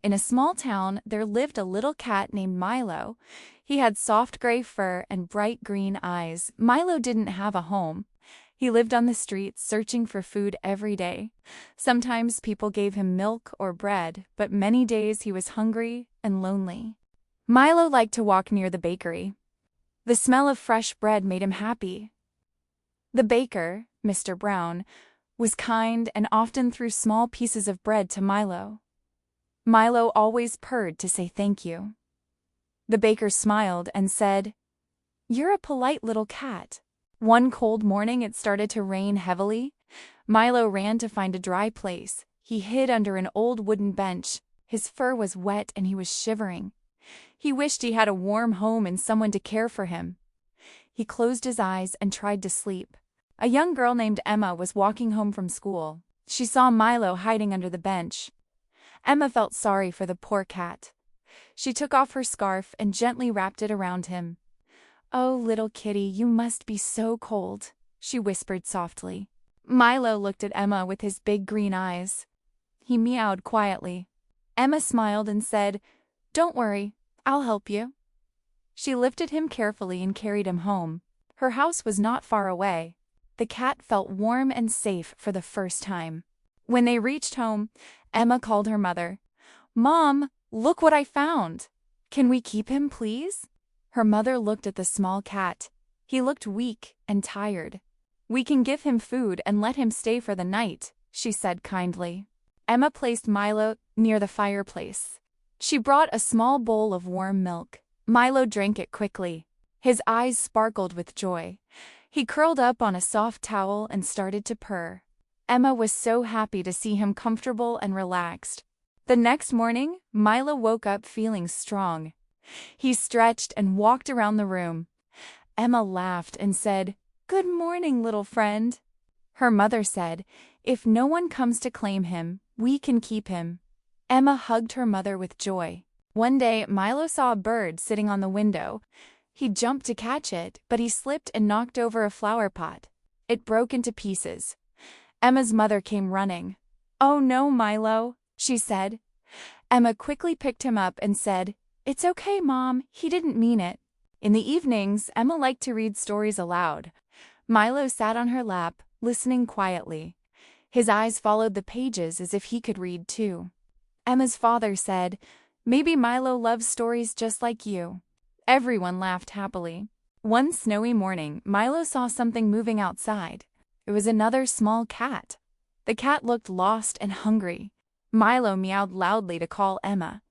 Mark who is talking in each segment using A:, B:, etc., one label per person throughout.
A: In a small town, there lived a little cat named Milo. He had soft gray fur and bright green eyes. Milo didn't have a home. He lived on the streets, searching for food every day. Sometimes people gave him milk or bread, but many days he was hungry and lonely. Milo liked to walk near the bakery. The smell of fresh bread made him happy. The baker, Mr. Brown, was kind and often threw small pieces of bread to Milo. Milo always purred to say thank you. The baker smiled and said, "You're a polite little cat." One cold morning it started to rain heavily. Milo ran to find a dry place. He hid under an old wooden bench. His fur was wet and he was shivering. He wished he had a warm home and someone to care for him. He closed his eyes and tried to sleep. A young girl named Emma was walking home from school. She saw Milo hiding under the bench. Emma felt sorry for the poor cat. She took off her scarf and gently wrapped it around him. "Oh, little kitty, you must be so cold," she whispered softly. Milo looked at Emma with his big green eyes. He meowed quietly. Emma smiled and said, "Don't worry, I'll help you." She lifted him carefully and carried him home. Her house was not far away. The cat felt warm and safe for the first time. When they reached home, Emma called her mother. "Mom, look what I found. Can we keep him, please?" Her mother looked at the small cat. He looked weak and tired. "We can give him food and let him stay for the night," she said kindly. Emma placed Milo near the fireplace. She brought a small bowl of warm milk. Milo drank it quickly. His eyes sparkled with joy. He curled up on a soft towel and started to purr. Emma was so happy to see him comfortable and relaxed. The next morning, Milo woke up feeling strong. He stretched and walked around the room. Emma laughed and said, "Good morning, little friend." Her mother said, "If no one comes to claim him, we can keep him." Emma hugged her mother with joy. One day, Milo saw a bird sitting on the window. He jumped to catch it, but he slipped and knocked over a flower pot. It broke into pieces. Emma's mother came running. "Oh no, Milo," she said. Emma quickly picked him up and said, "It's okay, Mom, he didn't mean it." In the evenings, Emma liked to read stories aloud. Milo sat on her lap, listening quietly. His eyes followed the pages as if he could read too. Emma's father said, "Maybe Milo loves stories just like you." Everyone laughed happily. One snowy morning, Milo saw something moving outside. It was another small cat. The cat looked lost and hungry. Milo meowed loudly to call Emma.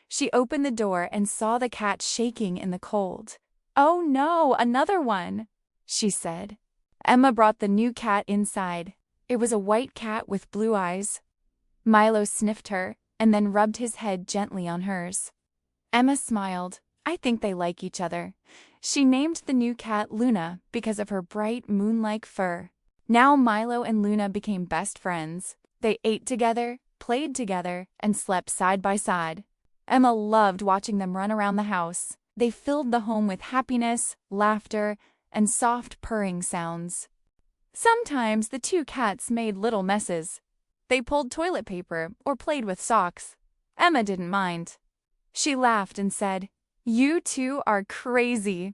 A: She opened the door and saw the cat shaking in the cold. "Oh no, another one," she said. Emma brought the new cat inside. It was a white cat with blue eyes. Milo sniffed her and then rubbed his head gently on hers. Emma smiled. "I think they like each other." She named the new cat Luna because of her bright moon-like fur. Now Milo and Luna became best friends. They ate together, played together, and slept side by side. Emma loved watching them run around the house. They filled the home with happiness, laughter, and soft purring sounds. Sometimes the two cats made little messes. They pulled toilet paper or played with socks. Emma didn't mind. She laughed and said, "You two are crazy."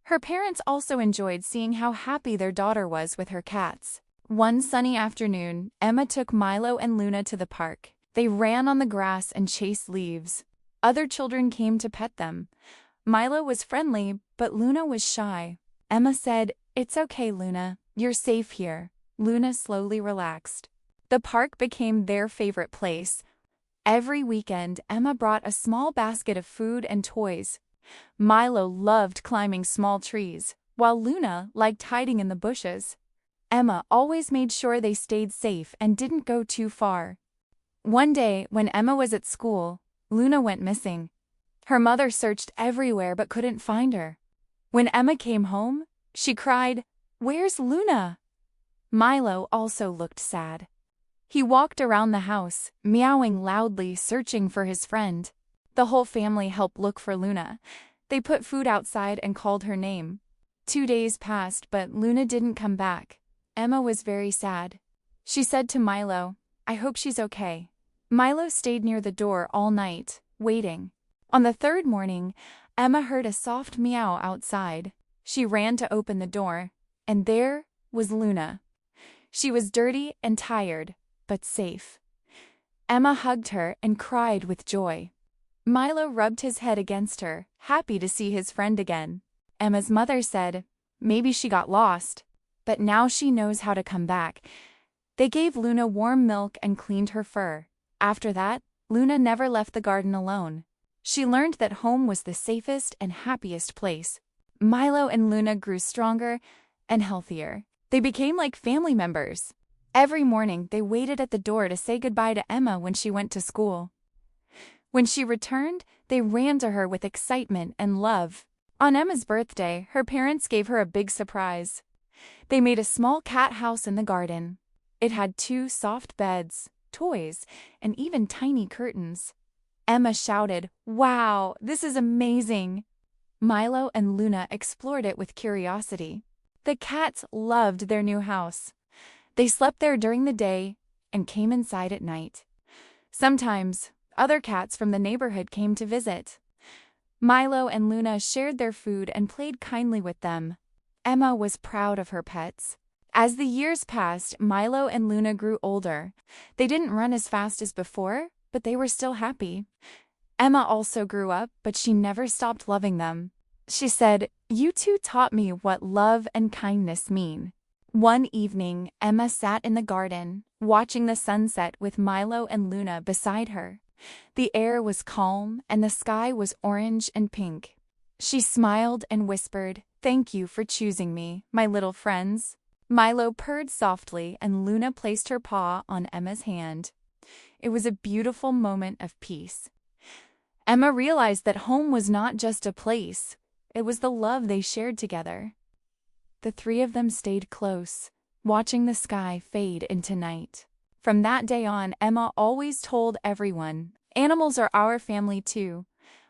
A: Her parents also enjoyed seeing how happy their daughter was with her cats. One sunny afternoon, Emma took Milo and Luna to the park. They ran on the grass and chased leaves. Other children came to pet them. Milo was friendly, but Luna was shy. Emma said, "It's okay, Luna. You're safe here." Luna slowly relaxed. The park became their favorite place. Every weekend, Emma brought a small basket of food and toys. Milo loved climbing small trees, while Luna liked hiding in the bushes. Emma always made sure they stayed safe and didn't go too far. One day, when Emma was at school, Luna went missing. Her mother searched everywhere but couldn't find her. When Emma came home, she cried, "Where's Luna?" Milo also looked sad. He walked around the house, meowing loudly, searching for his friend. The whole family helped look for Luna. They put food outside and called her name. 2 days passed, but Luna didn't come back. Emma was very sad. She said to Milo, "I hope she's okay." Milo stayed near the door all night, waiting. On the third morning, Emma heard a soft meow outside. She ran to open the door, and there was Luna. She was dirty and tired, but safe. Emma hugged her and cried with joy. Milo rubbed his head against her, happy to see his friend again. Emma's mother said, "Maybe she got lost, but now she knows how to come back." They gave Luna warm milk and cleaned her fur. After that, Luna never left the garden alone. She learned that home was the safest and happiest place. Milo and Luna grew stronger and healthier. They became like family members. Every morning, they waited at the door to say goodbye to Emma when she went to school. When she returned, they ran to her with excitement and love. On Emma's birthday, her parents gave her a big surprise. They made a small cat house in the garden. It had 2 soft beds, toys, and even tiny curtains. Emma shouted, "Wow, this is amazing!" Milo and Luna explored it with curiosity. The cats loved their new house. They slept there during the day and came inside at night. Sometimes, other cats from the neighborhood came to visit. Milo and Luna shared their food and played kindly with them. Emma was proud of her pets. As the years passed, Milo and Luna grew older. They didn't run as fast as before, but they were still happy. Emma also grew up, but she never stopped loving them. She said, "You two taught me what love and kindness mean." One evening, Emma sat in the garden, watching the sunset with Milo and Luna beside her. The air was calm and the sky was orange and pink. She smiled and whispered, "Thank you for choosing me, my little friends." Milo purred softly and Luna placed her paw on Emma's hand. It was a beautiful moment of peace. Emma realized that home was not just a place, it was the love they shared together. The 3 of them stayed close, watching the sky fade into night. From that day on, Emma always told everyone, "Animals are our family too."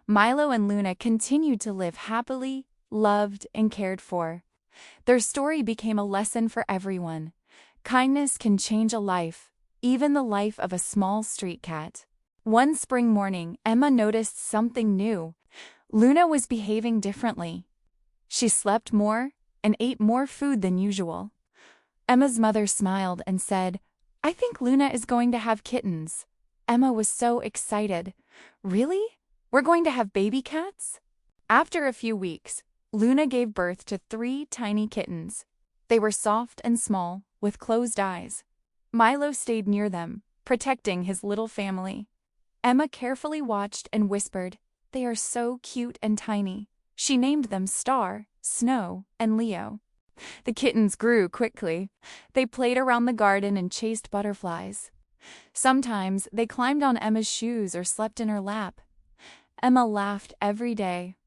A: Milo and Luna continued to live happily, loved, and cared for. Their story became a lesson for everyone. Kindness can change a life, even the life of a small street cat. One spring morning, Emma noticed something new. Luna was behaving differently. She slept more and ate more food than usual. Emma's mother smiled and said, "I think Luna is going to have kittens." Emma was so excited. "Really? We're going to have baby cats?" After a few weeks, Luna gave birth to 3 tiny kittens. They were soft and small, with closed eyes. Milo stayed near them, protecting his little family. Emma carefully watched and whispered, "They are so cute and tiny." She named them Star, Snow, and Leo. The kittens grew quickly. They played around the garden and chased butterflies. Sometimes they climbed on Emma's shoes or slept in her lap. Emma laughed every day.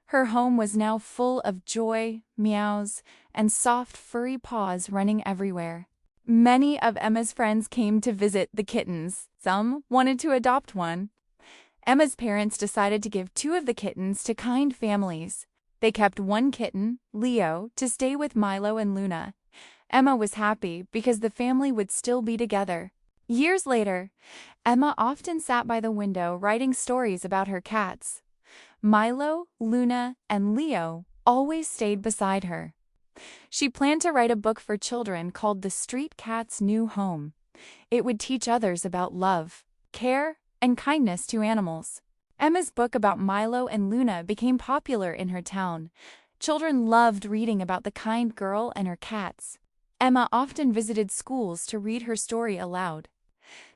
A: Her home was now full of joy, meows, and soft furry paws running everywhere. Many of Emma's friends came to visit the kittens. Some wanted to adopt one. Emma's parents decided to give 2 of the kittens to kind families. They kept 1 kitten, Leo, to stay with Milo and Luna. Emma was happy because the family would still be together. Years later, Emma often sat by the window writing stories about her cats. Milo, Luna, and Leo always stayed beside her. She planned to write a book for children called The Street Cat's New Home. It would teach others about love, care, and kindness to animals. Emma's book about Milo and Luna became popular in her town. Children loved reading about the kind girl and her cats. Emma often visited schools to read her story aloud.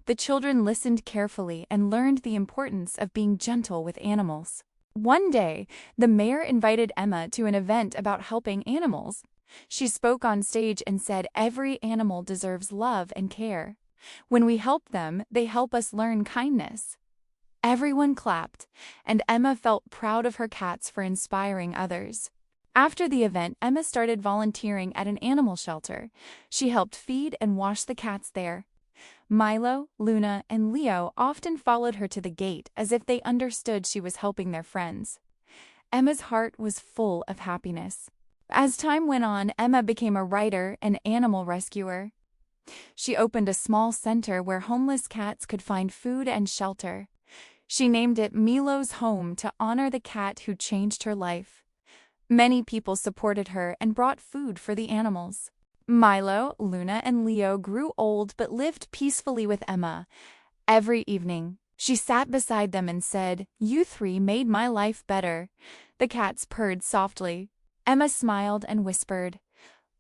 A: The children listened carefully and learned the importance of being gentle with animals. One day, the mayor invited Emma to an event about helping animals. She spoke on stage and said every animal deserves love and care. When we help them, they help us learn kindness. Everyone clapped, and Emma felt proud of her cats for inspiring others. After the event, Emma started volunteering at an animal shelter. She helped feed and wash the cats there. Milo, Luna, and Leo often followed her to the gate as if they understood she was helping their friends. Emma's heart was full of happiness. As time went on, Emma became a writer and animal rescuer. She opened a small center where homeless cats could find food and shelter. She named it Milo's Home to honor the cat who changed her life. Many people supported her and brought food for the animals. Milo, Luna, and Leo grew old but lived peacefully with Emma. Every evening, she sat beside them and said, "You three made my life better." The cats purred softly. Emma smiled and whispered,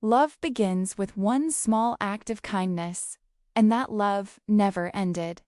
A: "Love begins with one small act of kindness." And that love never ended.